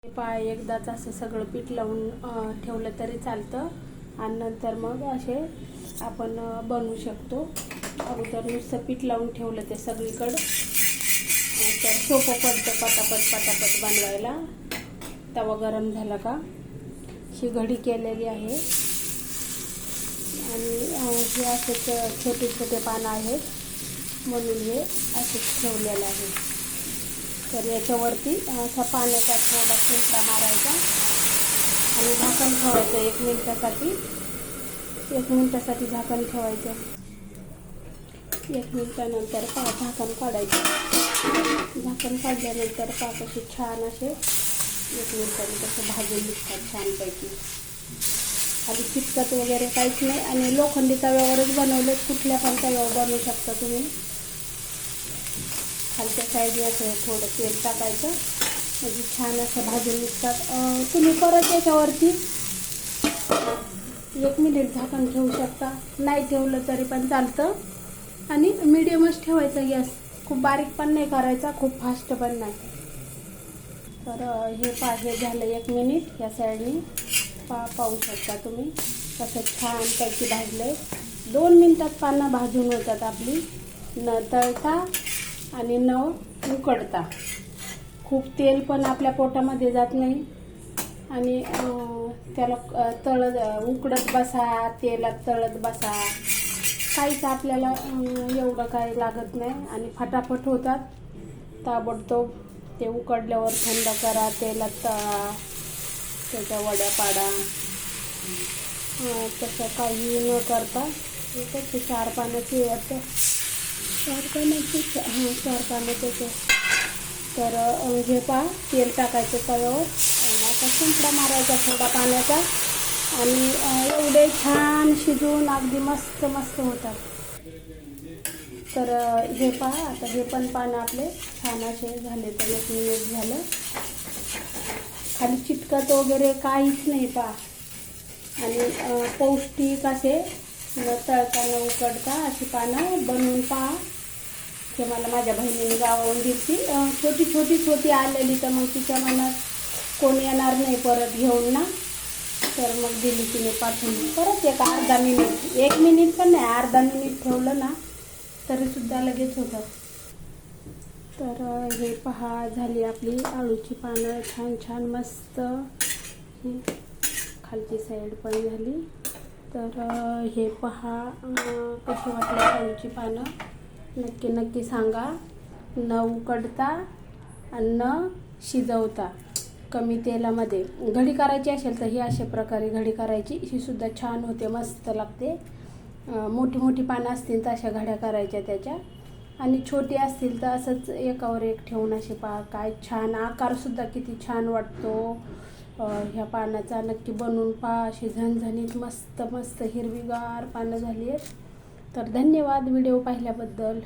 एकदाच असं सगळं पीठ लावून ठेवलं तरी चालतं आणि नंतर मग असे आपण बनवू शकतो. अगोदर नुसतं पीठ लावून ठेवलं ते सगळीकडं तर सोपं पडतं पटापट बनवायला. तवा गरम झाला का ही घडी केलेली आहे आणि हे असेच छोटे छोटे पानं आहेत म्हणून हे असेच ठेवलेलं आहे. तर याच्यावरती असा पाण्याचा थोडा शिंपडा मारायचा आणि झाकण ठेवायचं 1 मिनिटासाठी झाकण ठेवायचं. 1 मिनिटानंतर झाकण काढायचं. झाकण काढल्यानंतर कसे छान असे 1 मिनिटाने कसं भाजून निघतात छानपैकी. खाली चिकटत वगैरे काहीच नाही आणि लोखंडी तव्यावरच बनवले. कुठल्या पण तव्यावर बनवू शकता तुम्ही. खालच्या साईडने असं थोडं तेल टाकायचं म्हणजे छान असं भाजून निघतात. तुम्ही परत याच्यावरती 1 मिनिट झाकण ठेवू शकता. नाही ठेवलं तरी पण चालतं आणि मीडियमच ठेवायचा गॅस. खूप बारीक पण नाही करायचा, खूप फास्ट पण नाही. तर हे झालं 1 मिनिट. या साईडने पाहू शकता तुम्ही कसं छानपैकी भाजलं. 2 मिनिटात पानं भाजून होतात आपली, न तळता आणि न उकडता. खूप तेल पण आपल्या पोटामध्ये जात नाही आणि त्याला उकडत बसा, तेलात तळत बसा, काहीच आपल्याला एवढं काही लागत नाही आणि फटाफट होतात. ताबडतोब ते उकडल्यावर थंड करा, तेलात तळा, त्याच्या वड्या पाडा. तसं काही न करता ते 4 पानाचे वाटतं 4 पानाचे. तर हे पहा तेल टाकायचं तव्यावर, असा शिंपडा मारायचा थोडा पाण्याचा आणि एवढे छान शिजून अगदी मस्त होतात. तर हे पहा आता हे पण पानं आपले छान असे झाले. तर 1 मिनिट झालं. खाली चिटकत वगैरे काहीच नाही पहा आणि पौष्टिक असे न तळता न उकडता अशी पानं बनवून पहा. ते मला माझ्या बहिणीने गावाहून दिली. छोटी आलेली, तर मग तिच्या मनात कोण येणार नाही परत घेऊन ना, तर मग दिली तिने पाठवून. परत अर्धा मिनिट, 1 मिनिट पण नाही, अर्धा मिनिट ठेवलं ना तरीसुद्धा लगेच होतं. तर हे पहा झाली आपली आळूची पानं छान मस्त. खालची साईड पण झाली. तर हे पहा कशी वाटली आळूची पानं. नक्की सांगा. न उकडता आणि न शिजवता कमी तेलामध्ये घडी करायची असेल तर ही अशा प्रकारे घडी करायची. ही सुद्धा छान होते, मस्त लागते. मोठी पानं असतील तर अशा घड्या करायच्या त्याच्या, आणि छोटी असतील तर असंच एकावर एक ठेवून असे पहा काय छान आकारसुद्धा किती छान वाटतो ह्या पानाचा. नक्की बनवून पहा. अशी झणझणीत मस्त हिरवीगार पानं झाली आहेत. तर धन्यवाद व्हिडिओ पाहिल्याबद्दल.